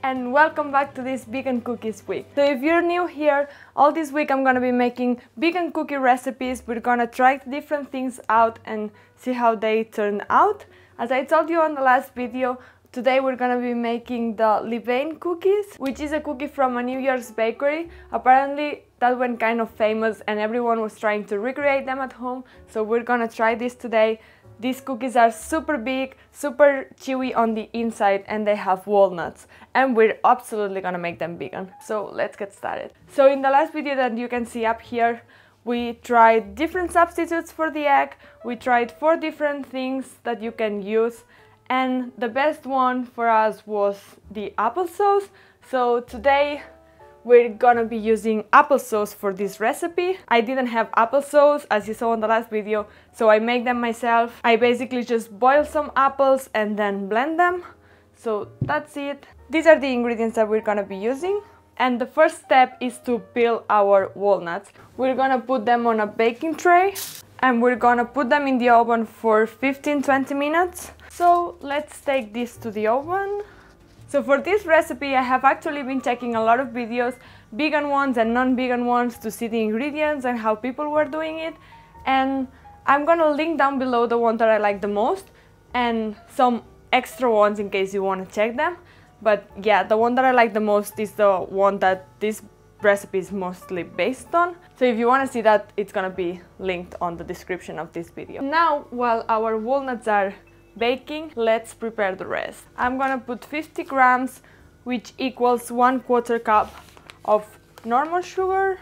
and welcome back to this vegan cookies week. So if you're new here, all this week I'm gonna be making vegan cookie recipes. We're gonna try different things out and see how they turn out. As I told you on the last video, today we're gonna be making the Levain cookies, which is a cookie from a New York's bakery. Apparently that went kind of famous and everyone was trying to recreate them at home, so we're gonna try this today. These cookies are super big, super chewy on the inside, and they have walnuts, and we're absolutely gonna make them vegan. So let's get started. So in the last video that you can see up here, we tried different substitutes for the egg. We tried 4 different things that you can use, and the best one for us was the applesauce. So today we're gonna be using applesauce for this recipe. I didn't have applesauce, as you saw in the last video, so I make them myself. I basically just boil some apples and then blend them. So that's it. These are the ingredients that we're gonna be using. And the first step is to peel our walnuts. We're gonna put them on a baking tray and we're gonna put them in the oven for 15-20 minutes. So let's take this to the oven. So for this recipe I have actually been checking a lot of videos, vegan ones and non-vegan ones, to see the ingredients and how people were doing it. And I'm gonna link down below the one that I like the most and some extra ones in case you want to check them. But yeah, the one that I like the most is the one that this recipe is mostly based on. So if you want to see that, it's gonna be linked on the description of this video. Now, while our walnuts are baking, let's prepare the rest. I'm gonna put 50 grams, which equals 1/4 cup of normal sugar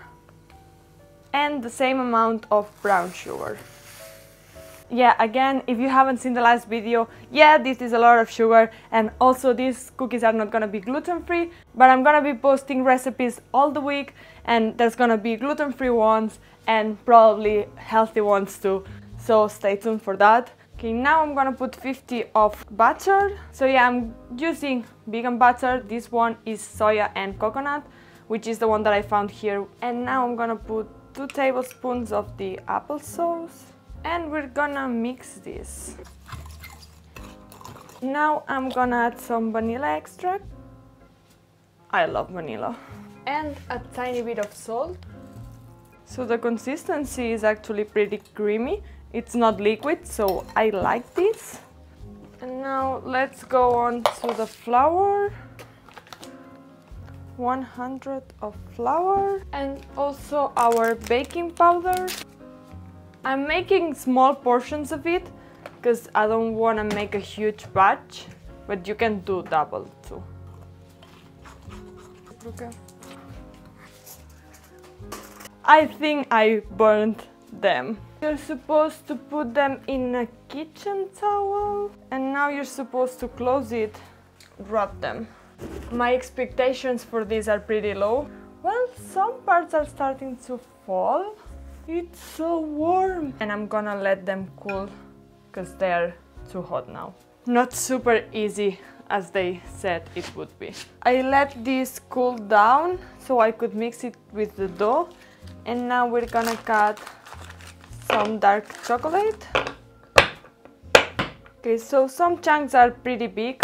and the same amount of brown sugar. Yeah, again, if you haven't seen the last video, yeah, this is a lot of sugar, and also these cookies are not gonna be gluten-free, but I'm gonna be posting recipes all the week, and there's gonna be gluten-free ones and probably healthy ones too, so stay tuned for that. Okay, now I'm gonna put 50 of butter. So yeah, I'm using vegan butter. This one is soya and coconut, which is the one that I found here. And now I'm gonna put 2 tablespoons of the applesauce. And we're gonna mix this. Now I'm gonna add some vanilla extract. I love vanilla. And a tiny bit of salt. So the consistency is actually pretty creamy. It's not liquid, so I like this. And now let's go on to the flour. 100 of flour and also our baking powder. I'm making small portions of it because I don't want to make a huge batch, but you can do double too. Okay. I think I burned them. You're supposed to put them in a kitchen towel and now you're supposed to close it, wrap them. My expectations for these are pretty low. Well, some parts are starting to fall. It's so warm. And I'm gonna let them cool because they're too hot now. Not super easy as they said it would be. I let this cool down so I could mix it with the dough. And now we're gonna cut some dark chocolate. Okay, so some chunks are pretty big.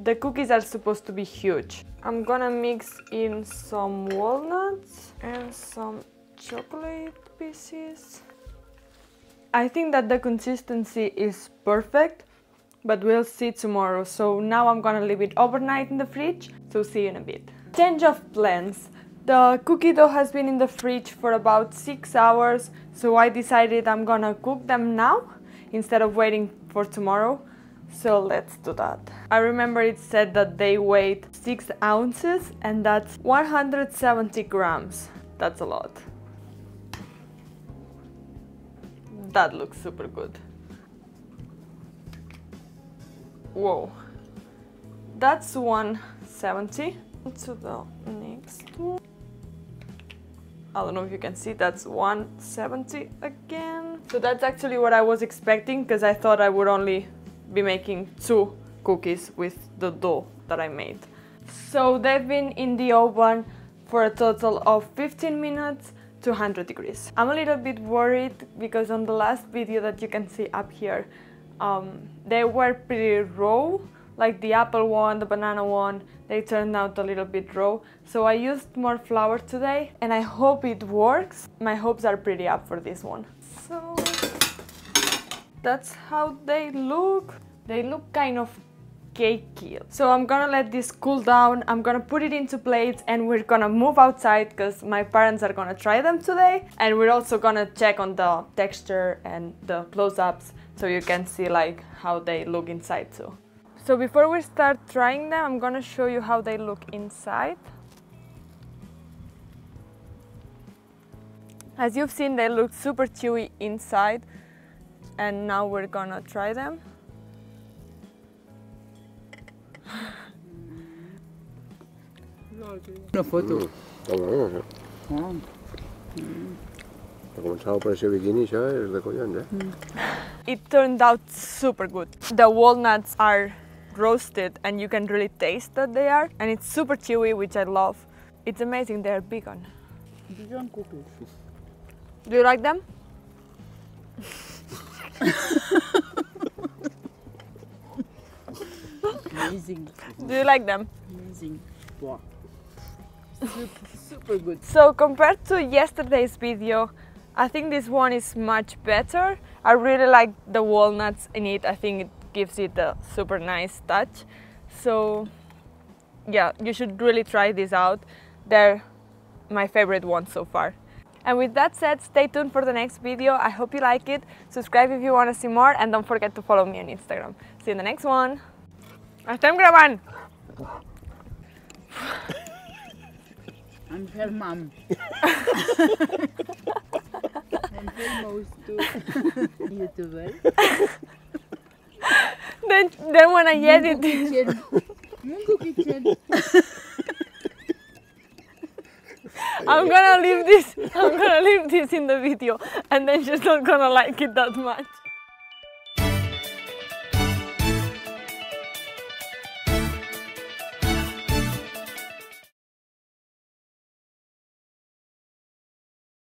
The cookies are supposed to be huge. I'm gonna mix in some walnuts and some chocolate pieces. I think that the consistency is perfect, but we'll see tomorrow. So now I'm gonna leave it overnight in the fridge, so see you in a bit. Change of plans. The cookie dough has been in the fridge for about 6 hours, so I decided I'm gonna cook them now instead of waiting for tomorrow. So let's do that. I remember it said that they weighed 6 ounces and that's 170 grams. That's a lot. That looks super good. Whoa. That's 170. To the next one. I don't know if you can see, that's 170 again. So that's actually what I was expecting because I thought I would only be making 2 cookies with the dough that I made. So they've been in the oven for a total of 15 minutes to 100 degrees. I'm a little bit worried because on the last video that you can see up here, they were pretty raw like the apple one, the banana one, they turned out a little bit raw. So I used more flour today and I hope it works. My hopes are pretty up for this one. So that's how they look. They look kind of cakey. So I'm gonna let this cool down. I'm gonna put it into plates and we're gonna move outside because my parents are gonna try them today. And we're also gonna check on the texture and the close-ups so you can see like how they look inside too. So before we start trying them, I'm gonna show you how they look inside. As you've seen, they look super chewy inside. And now we're gonna try them. Una foto. Está bueno, ¿eh? Ah. Ha comenzado por ese bikini, ¿sabes? De collón, ¿eh? It turned out super good. The walnuts are roasted and you can really taste that they are. And it's super chewy, which I love. It's amazing, they're vegan. Vegan cookies. Do you like them? Amazing. Do you like them? Amazing. Wow. Super good. So compared to yesterday's video, I think this one is much better. I really like the walnuts in it. I think it gives it a super nice touch. So yeah, you should really try this out. They're my favorite ones so far. And with that said, stay tuned for the next video. I hope you like it. Subscribe if you want to see more and don't forget to follow me on Instagram. See you in the next one. Estem gravant! I'm her mom. I'm famous too. YouTuber. Then when I edit this, Mungo Kitchen. I'm gonna leave this in the video and then she's not gonna like it that much.